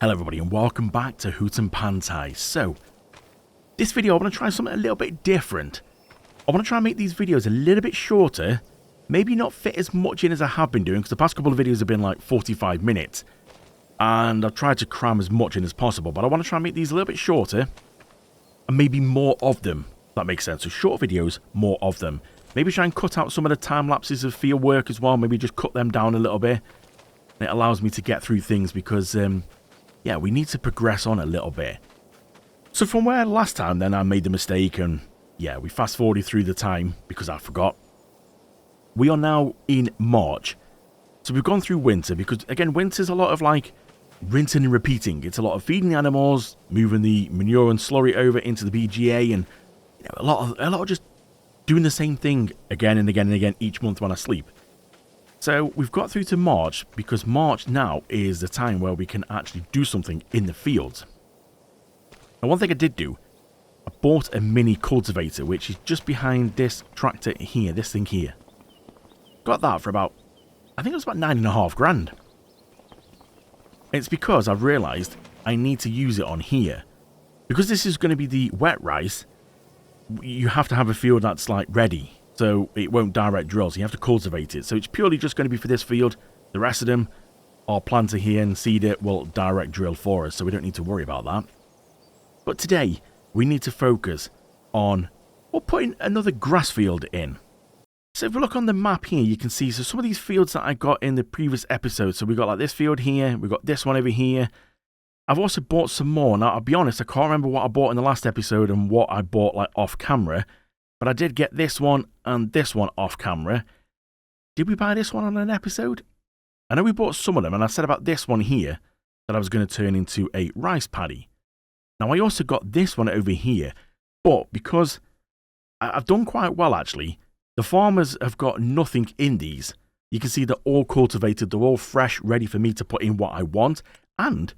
Hello everybody and welcome back to Hoot and Pantai. So, this video I want to try something a little bit different. I want to try and make these videos a little bit shorter, maybe not fit as much in as I have been doing, because the past couple of videos have been like 45 minutes. And I've tried to cram as much in as possible, but I want to try and make these a little bit shorter, and maybe more of them, if that makes sense. So short videos, more of them. Maybe try and cut out some of the time lapses of field work as well, maybe just cut them down a little bit. And it allows me to get through things because... yeah, we need to progress on a little bit. So from where last time then I made the mistake and yeah, we fast forwarded through the time because I forgot. We are now in March. So we've gone through winter because again, winter's a lot of like rinsing and repeating. It's a lot of feeding the animals, moving the manure and slurry over into the BGA, and you know, a lot of just doing the same thing again and again and again each month when I sleep. So we've got through to March because March now is the time where we can actually do something in the fields. Now one thing I did do, I bought a mini cultivator which is just behind this tractor here, this thing here. Got that for about, I think it was about 9.5 grand. It's because I've realised I need to use it on here. Because this is going to be the wet rice, you have to have a field that's like ready. So it won't direct drill, so you have to cultivate it. So it's purely just going to be for this field. The rest of them, our planter here and seeder will direct drill for us, so we don't need to worry about that. But today, we need to focus on putting another grass field in. So if we look on the map here, you can see so some of these fields that I got in the previous episode. So we got like this field here, we got this one over here. I've also bought some more. Now, I'll be honest, I can't remember what I bought in the last episode and what I bought like off camera. But I did get this one and this one off camera. Did we buy this one on an episode? I know we bought some of them, and I said about this one here that I was going to turn into a rice paddy. Now, I also got this one over here, but because I've done quite well, actually, the farmers have got nothing in these. You can see they're all cultivated, they're all fresh, ready for me to put in what I want, and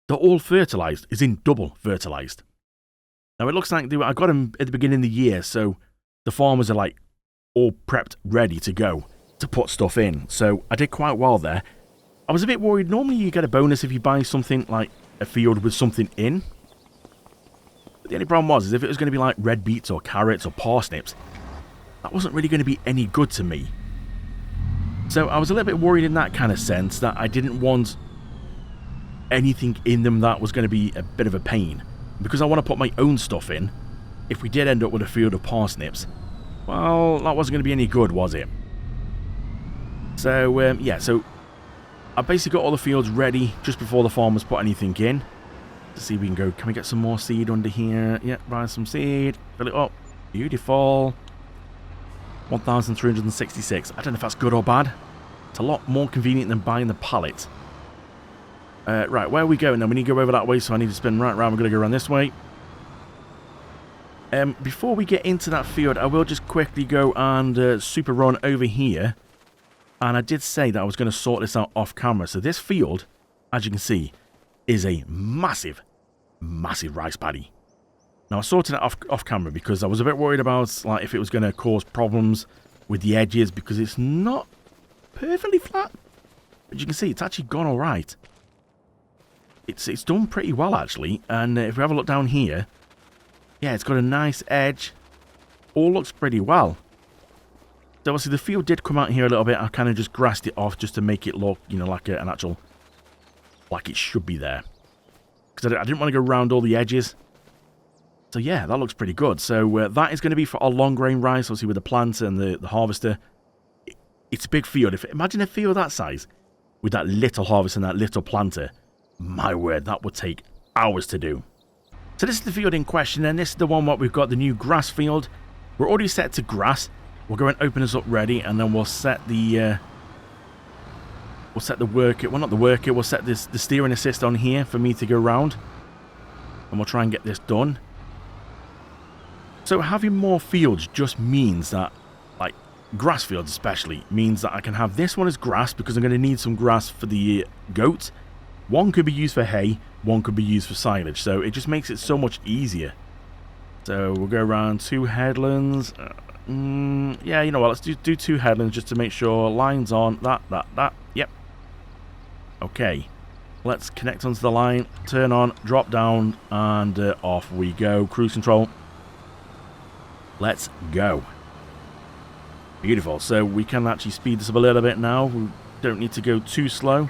they're all fertilised, as in double fertilised. Now, it looks like I got them at the beginning of the year, so the farmers are like all prepped, ready to go to put stuff in. So I did quite well there. I was a bit worried. Normally you get a bonus if you buy something like a field with something in. But the only problem was if it was going to be like red beets or carrots or parsnips, that wasn't really going to be any good to me. So I was a little bit worried in that kind of sense that I didn't want anything in them that was going to be a bit of a pain. Because I want to put my own stuff in, if we did end up with a field of parsnips, well, that wasn't going to be any good, was it? So, yeah, so I basically got all the fields ready just before the farmers put anything in. To see if we can go, can we get some more seed under here? Yeah, buy some seed, fill it up. Beautiful. 1,366. I don't know if that's good or bad. It's a lot more convenient than buying the pallet. Right, where are we going now? We need to go over that way, so I need to spin right round. We're going to go around this way. Before we get into that field, I will just quickly go and super run over here. And I did say that I was going to sort this out off camera. So this field, as you can see, is a massive, massive rice paddy. Now, I sorted it off camera because I was a bit worried about like if it was going to cause problems with the edges because it's not perfectly flat. But you can see it's actually gone all right. It's done pretty well, actually, and if we have a look down here, yeah, it's got a nice edge. All looks pretty well. So obviously the field did come out here a little bit. I kind of just grassed it off just to make it look, you know, like an actual, like it should be there. Because I didn't want to go around all the edges. So yeah, that looks pretty good. So that is going to be for our long grain rice, obviously with the planter and the harvester. It's a big field. Imagine a field that size with that little harvester and that little planter. My word, that would take hours to do. So this is the field in question, and this is the one what we've got, the new grass field. We're already set to grass. We'll go and open this up ready, and then we'll set the worker, well not the worker, we'll set the steering assist on here for me to go round. And we'll try and get this done. So having more fields just means that, like grass fields especially, means that I can have this one as grass because I'm going to need some grass for the goats. One could be used for hay, one could be used for silage, so it just makes it so much easier. So we'll go around 2 headlands. Yeah, you know what, let's do 2 headlands just to make sure lines on. That, yep. Okay. Let's connect onto the line, turn on, drop down, and off we go. Cruise control. Let's go. Beautiful. So we can actually speed this up a little bit now. We don't need to go too slow.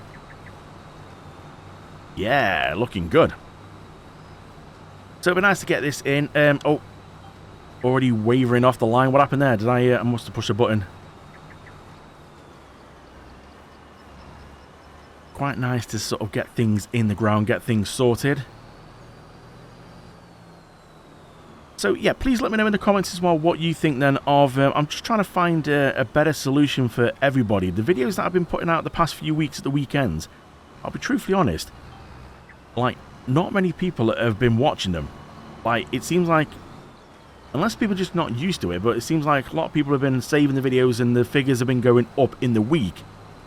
Yeah, looking good. So it'd be nice to get this in. Oh, already wavering off the line. What happened there? Did I must have pushed a button. Quite nice to sort of get things in the ground, get things sorted. So yeah, please let me know in the comments as well what you think then of... I'm just trying to find a better solution for everybody. The videos that I've been putting out the past few weeks at the weekends, I'll be truthfully honest, like, not many people have been watching them. Like, it seems like, unless people are just not used to it, but it seems like a lot of people have been saving the videos and the figures have been going up in the week.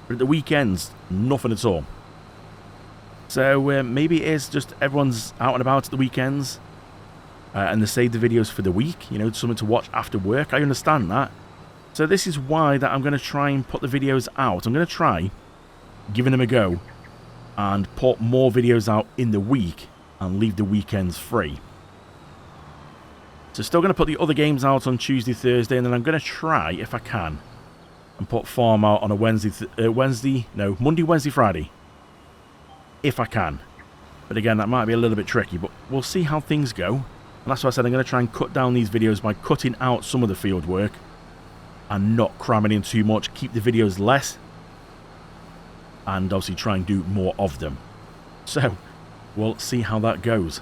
But at the weekends, nothing at all. So maybe it is just everyone's out and about at the weekends. And they save the videos for the week. You know, something to watch after work. I understand that. So this is why that I'm going to try and put the videos out. I'm going to try giving them a go. And put more videos out in the week. And leave the weekends free. So still going to put the other games out on Tuesday, Thursday. And then I'm going to try, if I can, and put Farm out on a Monday, Wednesday, Friday. If I can. But again, that might be a little bit tricky, but we'll see how things go. And that's why I said I'm going to try and cut down these videos by cutting out some of the field work and not cramming in too much. Keep the videos less and obviously try and do more of them. So, we'll see how that goes.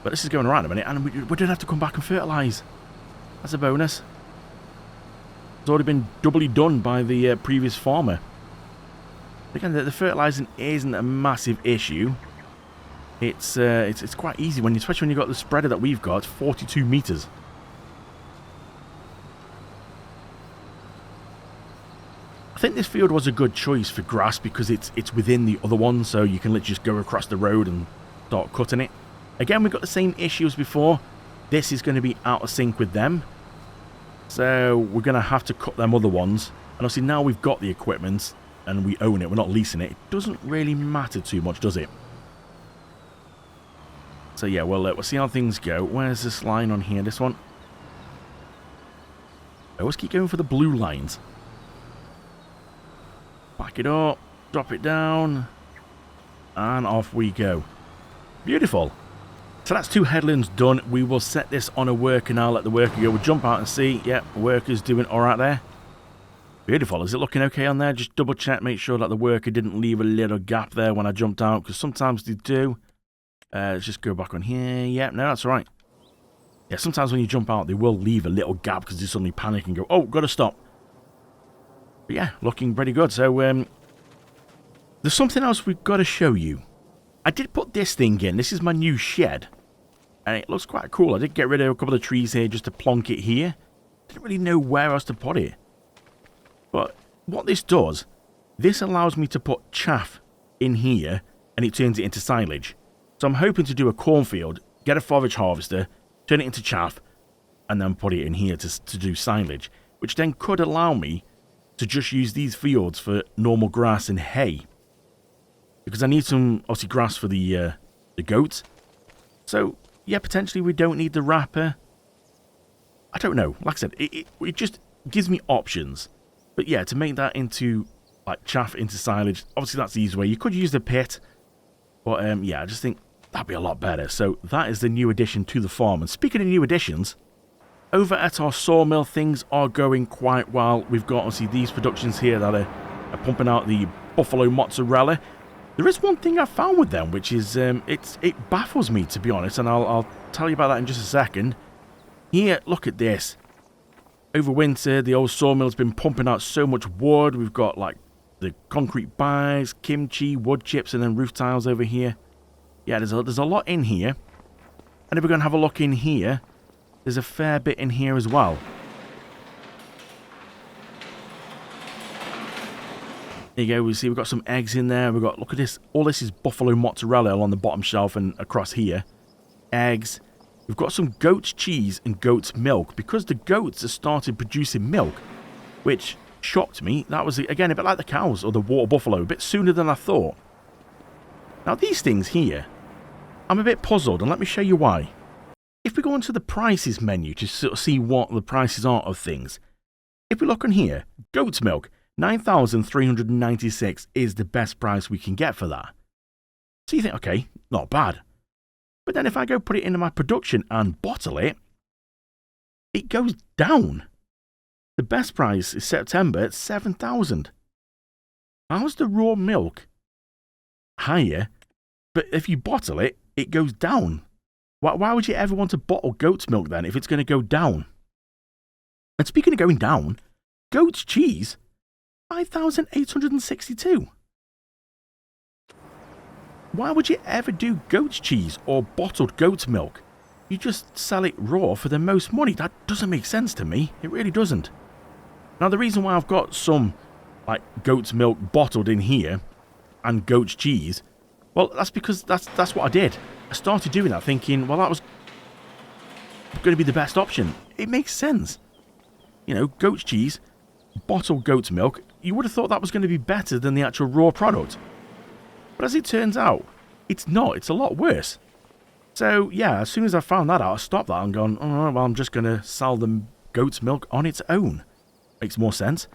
But this is going around a minute, and we don't have to come back and fertilise. That's a bonus. It's already been doubly done by the previous farmer. Again, the fertilising isn't a massive issue. It's quite easy, especially when you've got the spreader that we've got, 42 metres. I think this field was a good choice for grass because it's within the other one, so you can literally just go across the road and start cutting it. Again, we've got the same issue as before. This is going to be out of sync with them. So we're going to have to cut them other ones. And obviously now we've got the equipment and we own it. We're not leasing it. It doesn't really matter too much, does it? So yeah, well, we'll see how things go. Where's this line on here? This one? I always keep going for the blue lines. Back it up. Drop it down. And off we go. Beautiful. So that's 2 headlands done. We will set this on a worker now. Let the worker go. We'll jump out and see. Yep, worker's doing alright there. Beautiful. Is it looking okay on there? Just double check. Make sure that the worker didn't leave a little gap there when I jumped out. Because sometimes they do. Let's just go back on here. Yep, no, that's right. Yeah, sometimes when you jump out, they will leave a little gap because they suddenly panic and go, oh, got to stop. But yeah, looking pretty good. So, there's something else we've got to show you. I did put this thing in. This is my new shed. And it looks quite cool. I did get rid of a couple of trees here just to plonk it here. Didn't really know where else to put it. But what this does, this allows me to put chaff in here and it turns it into silage. So I'm hoping to do a cornfield, get a forage harvester, turn it into chaff, and then put it in here to do silage. Which then could allow me to just use these fields for normal grass and hay. Because I need some, obviously, grass for the goats. So, yeah, potentially we don't need the wrapper. I don't know. Like I said, it just gives me options. But yeah, to make that into, like, chaff into silage, obviously that's the easy way. You could use the pit. But, yeah, I just think that'd be a lot better. So, that is the new addition to the farm. And speaking of new additions, over at our sawmill, things are going quite well. We've got, obviously, these productions here that are pumping out the buffalo mozzarella. There is one thing I found with them, which is, it baffles me, to be honest, and I'll tell you about that in just a second. Here, look at this. Over winter, the old sawmill's been pumping out so much wood. We've got, like, the concrete bags, kimchi, wood chips, and then roof tiles over here. Yeah, there's a lot in here. And if we're going to have a look in here, there's a fair bit in here as well. There you go, we see we've got some eggs in there. We've got, look at this, all this is buffalo mozzarella along the bottom shelf and across here. Eggs. We've got some goat's cheese and goat's milk because the goats have started producing milk, which shocked me. That was, again, a bit like the cows or the water buffalo, a bit sooner than I thought. Now these things here, I'm a bit puzzled, and let me show you why. If we go into the prices menu to sort of see what the prices are of things, if we look on here, goat's milk, 9,396 is the best price we can get for that. So you think, okay, not bad. But then if I go put it into my production and bottle it, it goes down. The best price is September at 7,000. How's the raw milk higher, but if you bottle it, it goes down? Why would you ever want to bottle goat's milk then if it's going to go down? And speaking of going down, goat's cheese, 5,862. Why would you ever do goat's cheese or bottled goat's milk? You just sell it raw for the most money. That doesn't make sense to me. It really doesn't. Now, the reason why I've got some like goat's milk bottled in here and goat's cheese, well, that's because that's what I did. I started doing that thinking, well, that was going to be the best option. It makes sense. You know, goat's cheese, bottled goat's milk, you would have thought that was going to be better than the actual raw product. But as it turns out, it's not. It's a lot worse. So, yeah, as soon as I found that out, I stopped that and gone, oh, well, I'm just going to sell them goat's milk on its own. Makes more sense.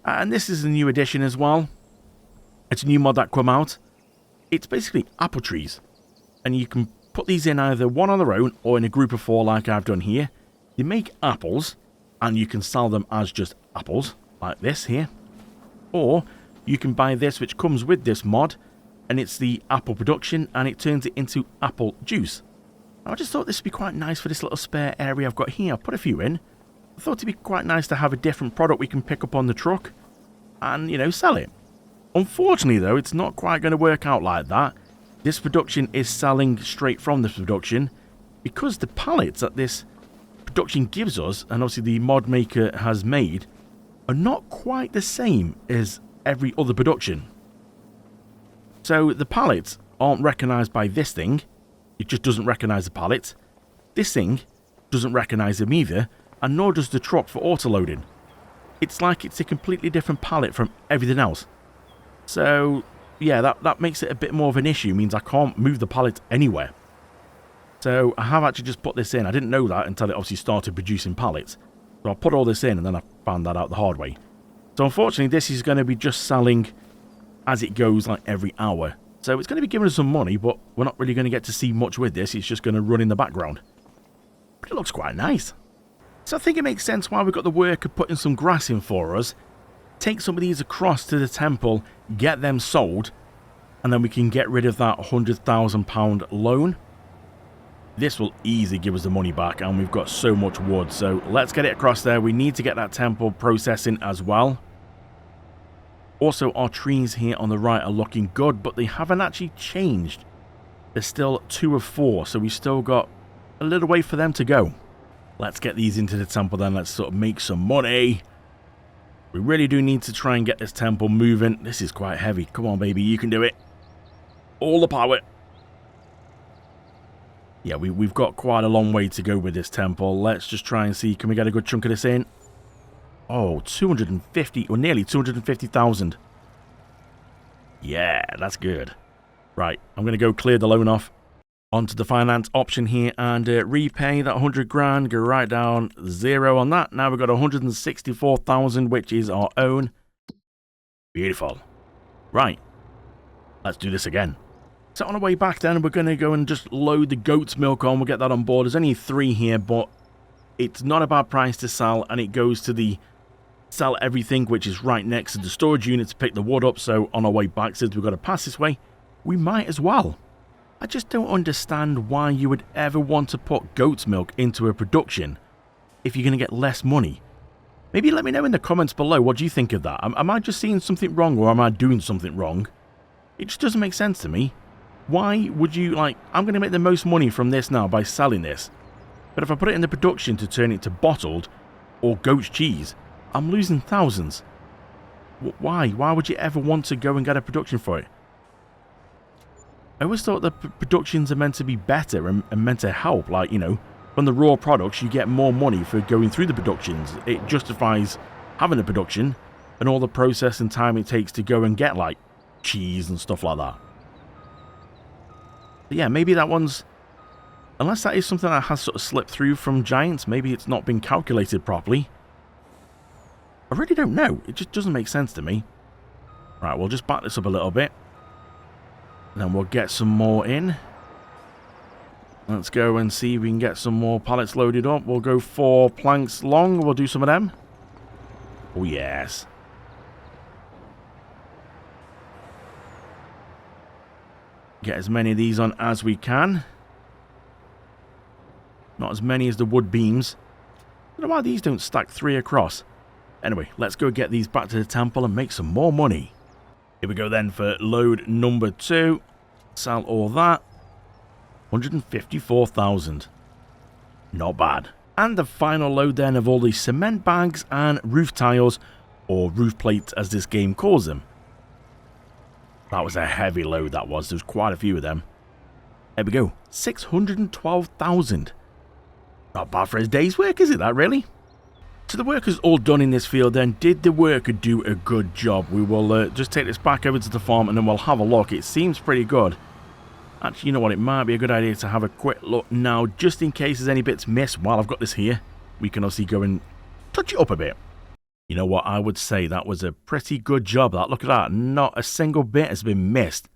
And this is a new edition as well. It's a new mod that come out. It's basically apple trees. And you can put these in either one on their own or in a group of 4 like I've done here. You make apples, and you can sell them as just apples, like this here. Or you can buy this, which comes with this mod, and it's the apple production, and it turns it into apple juice. I just thought this would be quite nice for this little spare area I've got here. I'll put a few in. I thought it'd be quite nice to have a different product we can pick up on the truck and, you know, sell it. Unfortunately, though, it's not quite going to work out like that. This production is selling straight from this production because the pallets that this production gives us, and obviously the mod maker has made, are not quite the same as every other production. So the pallets aren't recognised by this thing. It just doesn't recognise the pallets. This thing doesn't recognise them either, and nor does the truck for auto-loading. It's like it's a completely different pallet from everything else. So, yeah, that makes it a bit more of an issue. It means I can't move the pallet anywhere. So I have actually just put this in. I didn't know that until it obviously started producing pallets. So I put all this in, and then I found that out the hard way. So unfortunately, this is going to be just selling as it goes, like every hour. So it's going to be giving us some money, but we're not really going to get to see much with this. It's just going to run in the background. But it looks quite nice. So I think it makes sense why we've got the worker putting some grass in for us. Take some of these across to the temple, get them sold, and then we can get rid of that £100,000 loan. This will easily give us the money back, and we've got so much wood. So let's get it across there. We need to get that temple processing as well. Also, our trees here on the right are looking good, but they haven't actually changed. There's still 2 of 4, so we've still got a little way for them to go. Let's get these into the temple then. Let's sort of make some money. We really do need to try and get this temple moving. This is quite heavy. Come on, baby. You can do it. All the power. Yeah, we've got quite a long way to go with this temple. Let's just try and see. Can we get a good chunk of this in? Oh, 250, or nearly 250,000. Yeah, that's good. Right, I'm going to go clear the loan off. Onto the finance option here and repay that 100 grand. Go right down, 0 on that. Now we've got 164,000, which is our own. Beautiful. Right, let's do this again. So on our way back then, we're going to go and just load the goat's milk on. We'll get that on board. There's only 3 here, but it's not a bad price to sell, and it goes to the sell everything, which is right next to the storage unit to pick the wood up. So on our way back, since we've got to pass this way, we might as well. I just don't understand why you would ever want to put goat's milk into a production if you're going to get less money. Maybe let me know in the comments below, what do you think of that? Am I just seeing something wrong, or am I doing something wrong? It just doesn't make sense to me. Why would you, like, I'm going to make the most money from this now by selling this. But if I put it in the production to turn it to bottled or goat's cheese, I'm losing thousands. Why? Why would you ever want to go and get a production for it? I always thought that productions are meant to be better and meant to help. Like, you know, from the raw products, you get more money for going through the productions. It justifies having a production and all the process and time it takes to go and get, like, cheese and stuff like that. But yeah, maybe that one's... Unless that is something that has sort of slipped through from Giants, maybe it's not been calculated properly. I really don't know. It just doesn't make sense to me. Right, we'll just back this up a little bit. And then we'll get some more in. Let's go and see if we can get some more pallets loaded up. We'll go 4 planks long. We'll do some of them. Oh, yes. Get as many of these on as we can. Not as many as the wood beams. I don't know why these don't stack 3 across. Anyway, let's go get these back to the temple and make some more money. Here we go then for load number 2. Sell all that. 154,000. Not bad. And the final load then of all these cement bags and roof tiles, or roof plates as this game calls them. That was a heavy load, that was. There's quite a few of them. There we go. 612,000. Not bad for his day's work, is it that, really? So the work is all done in this field then. Did the worker do a good job? We will just take this back over to the farm and then we'll have a look. It seems pretty good. Actually, you know what? It might be a good idea to have a quick look now, just in case there's any bits missed. While I've got this here, we can obviously go and touch it up a bit. You know what? I would say that was a pretty good job. Look at that. Not a single bit has been missed.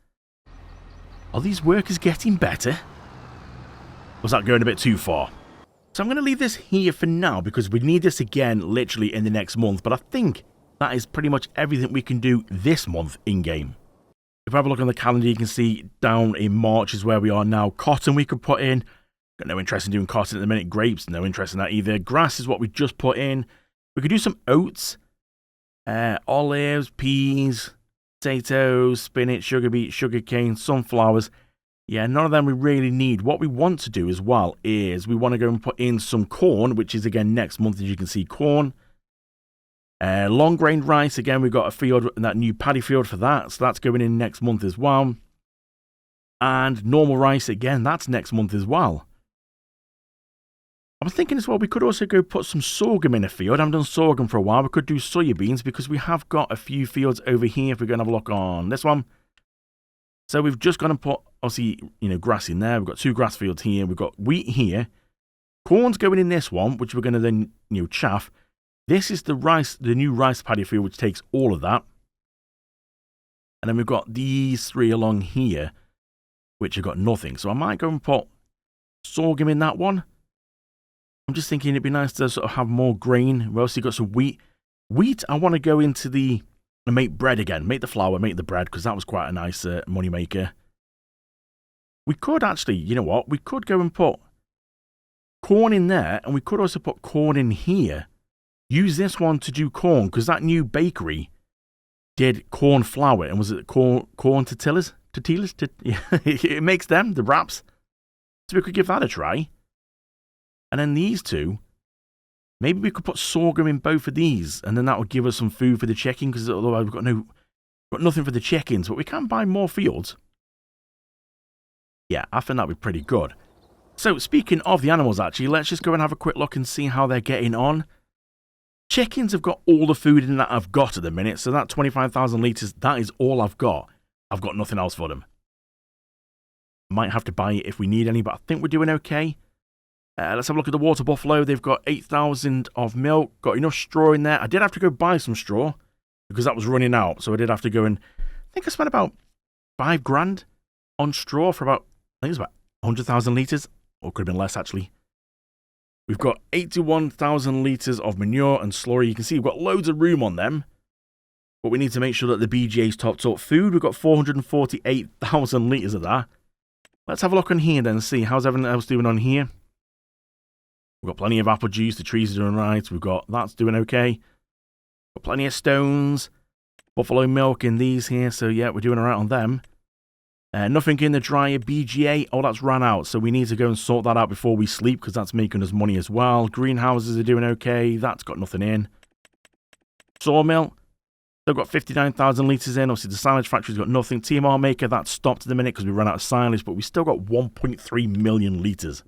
Are these workers getting better? Was that going a bit too far? So I'm going to leave this here for now because we need this again literally in the next month. But I think that is pretty much everything we can do this month in-game. If I have a look on the calendar, you can see down in March is where we are now. Cotton we could put in. Got no interest in doing cotton at the minute. Grapes, no interest in that either. Grass is what we just put in. We could do some oats, olives, peas, potatoes, spinach, sugar beet, sugar cane, sunflowers. Yeah, none of them we really need. What we want to do as well is we want to go and put in some corn, which is again next month, as you can see, corn. Long grain rice, again, we've got a field, that new paddy field for that, so that's going in next month as well. And normal rice, again, that's next month as well. I'm thinking as well, we could also go put some sorghum in a field. I haven't done sorghum for a while. We could do soybeans because we have got a few fields over here if we're going to have a look on this one. So we've just got to put, obviously, grass in there. We've got 2 grass fields here. We've got wheat here. Corn's going in this one, which we're going to then, chaff. This is the rice, the new rice paddy field, which takes all of that. And then we've got these 3 along here, which have got nothing. So I might go and put sorghum in that one. I'm just thinking it'd be nice to sort of have more grain. We also got some wheat. Wheat, I want to go into and make bread again. Make the flour, make the bread, because that was quite a nice money maker. We could actually, you know what? We could go and put corn in there, and we could also put corn in here. Use this one to do corn, because that new bakery did corn flour, and was it corn tortillas? Yeah, it makes them, the wraps. So we could give that a try. And then these 2, maybe we could put sorghum in both of these, and then that would give us some food for the chicken, because otherwise we've got nothing for the chickens, but we can buy more fields. Yeah, I think that would be pretty good. So, speaking of the animals, actually, let's just go and have a quick look and see how they're getting on. Chickens have got all the food in that I've got at the minute, so that 25,000 litres, that is all I've got. I've got nothing else for them. Might have to buy it if we need any, but I think we're doing okay. Let's have a look at the water buffalo. They've got 8,000 of milk, got enough straw in there. I did have to go buy some straw because that was running out, so I did have to go and I think I spent about 5 grand on straw for about, I think it was about 100,000 litres, or it could have been less actually. We've got 81,000 litres of manure and slurry. You can see we've got loads of room on them, but we need to make sure that the BGA's topped up. Food, we've got 448,000 litres of that. Let's have a look on here then and see how's everything else doing on here. We've got plenty of apple juice. The trees are doing right. We've got that's doing okay. Got plenty of stones. Buffalo milk in these here. So, yeah, we're doing all right on them. Nothing in the dryer. BGA. Oh, that's ran out. So we need to go and sort that out before we sleep because that's making us money as well. Greenhouses are doing okay. That's got nothing in. Sawmill. They've got 59,000 litres in. Obviously, the silage factory's got nothing. TMR maker, that's stopped at the minute because we ran out of silage. But we still got 1.3 million litres.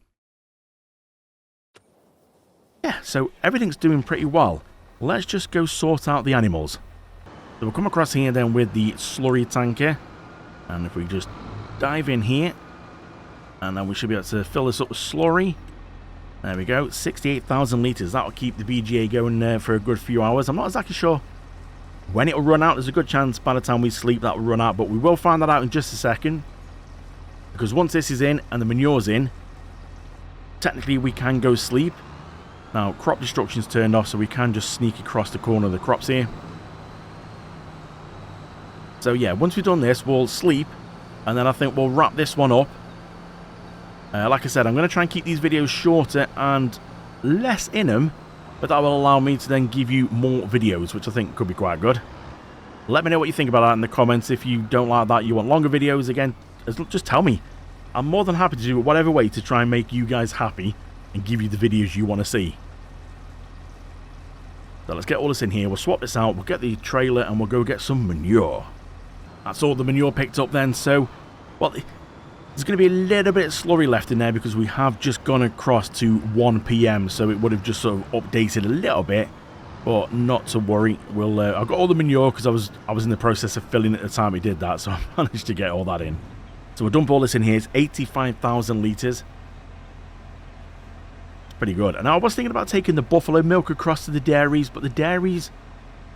Yeah, so everything's doing pretty well. Let's just go sort out the animals. So we'll come across here then with the slurry tanker. And if we just dive in here, And then we should be able to fill this up with slurry. There we go, 68,000 litres. That'll keep the BGA going for a good few hours. I'm not exactly sure when it'll run out. There's a good chance by the time we sleep that will run out, but we will find that out in just a second. Because once this is in and the manure's in, technically we can go sleep. Now, crop destruction's turned off, so we can just sneak across the corner of the crops here. So yeah, once we've done this, we'll sleep, and then I think we'll wrap this one up. Like I said, I'm going to try and keep these videos shorter and less in them, but that will allow me to then give you more videos, which I think could be quite good. Let me know what you think about that in the comments. If you don't like that, you want longer videos, again, just tell me. I'm more than happy to do it whatever way to try and make you guys happy and give you the videos you want to see. So let's get all this in here. We'll swap this out. We'll get the trailer and we'll go get some manure. That's all the manure picked up then. So, well, there's going to be a little bit of slurry left in there because we have just gone across to 1 PM. So it would have just sort of updated a little bit. But not to worry. We'll. I've got all the manure because I was in the process of filling it at the time we did that. So I managed to get all that in. So we'll dump all this in here. It's 85,000 litres. Pretty good. And I was thinking about taking the buffalo milk across to the dairies, but the dairies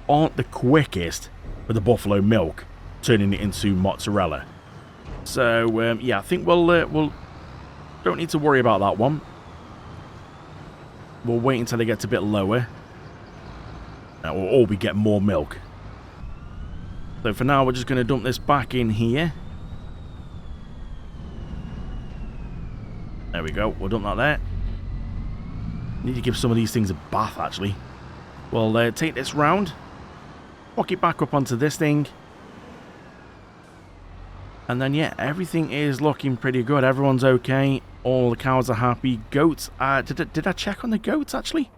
aren't the quickest with the buffalo milk turning it into mozzarella. So yeah, I think we'll don't need to worry about that one. We'll wait until it gets a bit lower, or we get more milk. So for now, we're just going to dump this back in here. There we go. We'll dump that there. Need to give some of these things a bath, actually. We'll take this round, walk it back up onto this thing, and then yeah, everything is looking pretty good. Everyone's okay. All the cows are happy. Goats, did I check on the goats, actually?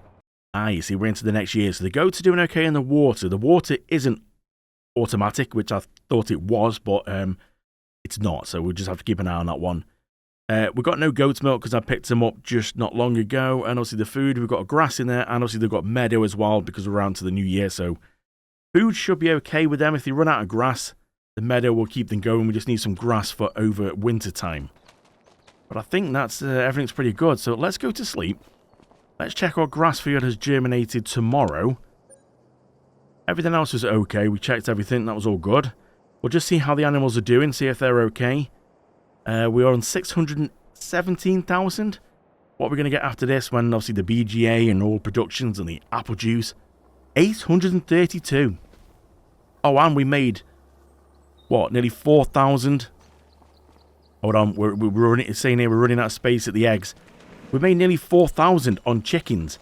You see, we're into the next year, so the goats are doing okay in the water. The water isn't automatic, which I thought it was, but it's not, so we'll just have to keep an eye on that one. We've got no goat's milk because I picked them up just not long ago. And obviously the food, we've got grass in there. And obviously they've got meadow as well because we're around to the new year. So food should be okay with them. If they run out of grass, the meadow will keep them going. We just need some grass for over winter time. But I think that's everything's pretty good. So let's go to sleep. Let's check our grass field has germinated tomorrow. Everything else is okay. We checked everything. That was all good. We'll just see how the animals are doing. See if they're okay. We are on 617,000. What are we going to get after this when obviously the BGA and all productions and the apple juice? 832. Oh, and we made, what, nearly 4,000? Hold on, we're running, it's saying here we're running out of space at the eggs. We made nearly 4,000 on chickens.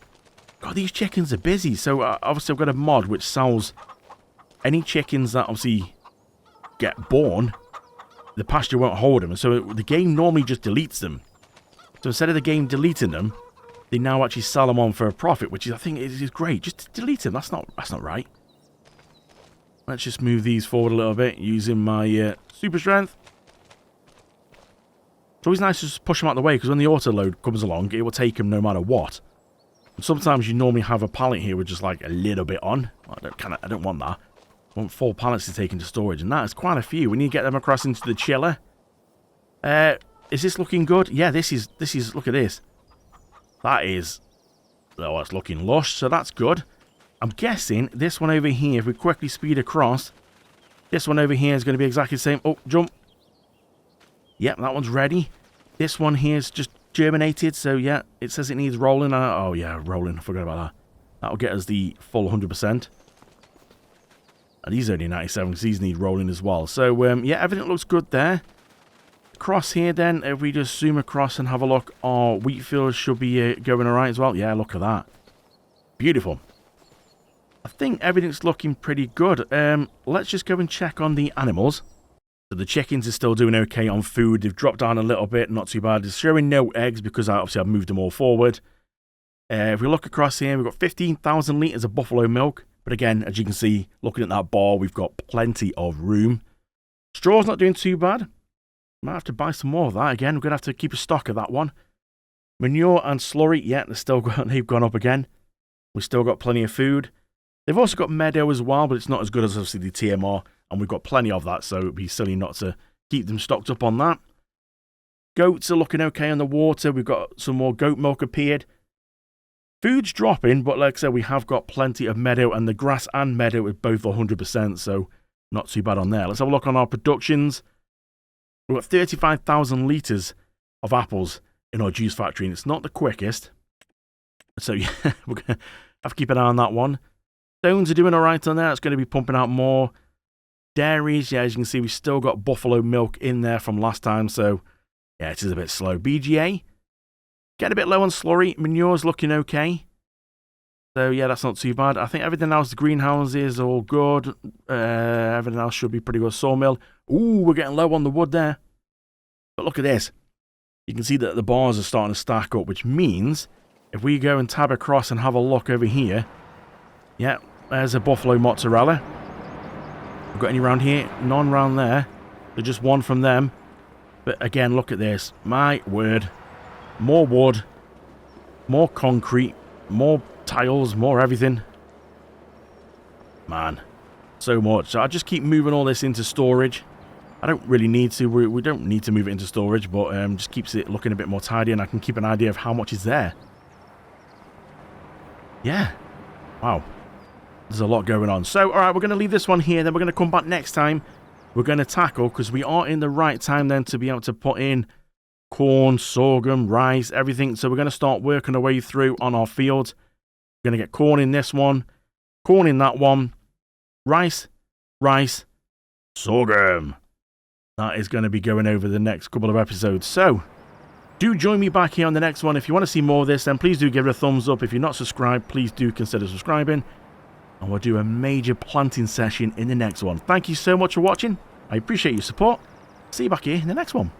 God, these chickens are busy. So obviously I've got a mod which sells any chickens that obviously get born. The pasture won't hold them, and so the game normally just deletes them. So instead of the game deleting them, they now actually sell them on for a profit, which is, I think is great. Just delete them. That's not right. Let's just move these forward a little bit using my super strength. It's always nice to just push them out of the way because when the auto load comes along, it will take them no matter what. And sometimes you normally have a pallet here with just like a little bit on. I don't want that. I want 4 pallets to take into storage, and that is quite a few. We need to get them across into the chiller. Is this looking good? Yeah, this is, look at this. That is, oh, it's looking lush, so that's good. I'm guessing this one over here, if we quickly speed across, this one over here is going to be exactly the same. Oh, jump. Yep, that one's ready. This one here is just germinated, so yeah, it says it needs rolling. Oh yeah, rolling, I forgot about that. That'll get us the full 100%. And these are only 97 because these need rolling as well. So, yeah, everything looks good there. Across here, then, if we just zoom across and have a look, our wheat fields should be going all right as well. Yeah, look at that. Beautiful. I think everything's looking pretty good. Let's just go and check on the animals. So the chickens are still doing okay on food. They've dropped down a little bit, not too bad. It's showing no eggs because obviously I've moved them all forward. If we look across here, we've got 15,000 litres of buffalo milk. But again, as you can see, looking at that bar, we've got plenty of room. Straw's not doing too bad. Might have to buy some more of that again. We're going to have to keep a stock of that one. Manure and slurry, yeah, they've gone up again. We've still got plenty of food. They've also got meadow as well, but it's not as good as obviously the TMR. And we've got plenty of that, so it'd be silly not to keep them stocked up on that. Goats are looking okay on the water. We've got some more goat milk appeared. Food's dropping, but like I said, we have got plenty of meadow, and the grass and meadow is both 100%, so not too bad on there. Let's have a look on our productions. We've got 35,000 litres of apples in our juice factory, and it's not the quickest. So yeah, we're going to have to keep an eye on that one. Stones are doing all right on there. It's going to be pumping out more. Dairies, yeah, as you can see, we've still got buffalo milk in there from last time, so yeah, it is a bit slow. BGA, get a bit low on slurry. Manure's looking okay. So yeah, that's not too bad. I think everything else, the greenhouses, all good. Everything else should be pretty good. Sawmill. Ooh, we're getting low on the wood there. But look at this. You can see that the bars are starting to stack up, which means if we go and tab across and have a look over here, yeah, there's a buffalo mozzarella. We've got any around here? None around there. There's just one from them. But again, look at this. My word. More wood. More concrete. More tiles. More everything. Man. So much. So I just keep moving all this into storage. I don't really need to. We don't need to move it into storage, but just keeps it looking a bit more tidy, and I can keep an idea of how much is there. Yeah. Wow. There's a lot going on. So, alright, we're going to leave this one here. Then we're going to come back next time. We're going to tackle, because we are in the right time then to be able to put in corn, sorghum, rice, everything. So we're going to start working our way through on our field. We're going to get corn in this one, corn in that one, rice, sorghum. That is going to be going over the next couple of episodes. So, do join me back here on the next one. If you want to see more of this, then please do give it a thumbs up. If you're not subscribed, please do consider subscribing. And we'll do a major planting session in the next one. Thank you so much for watching. I appreciate your support. See you back here in the next one.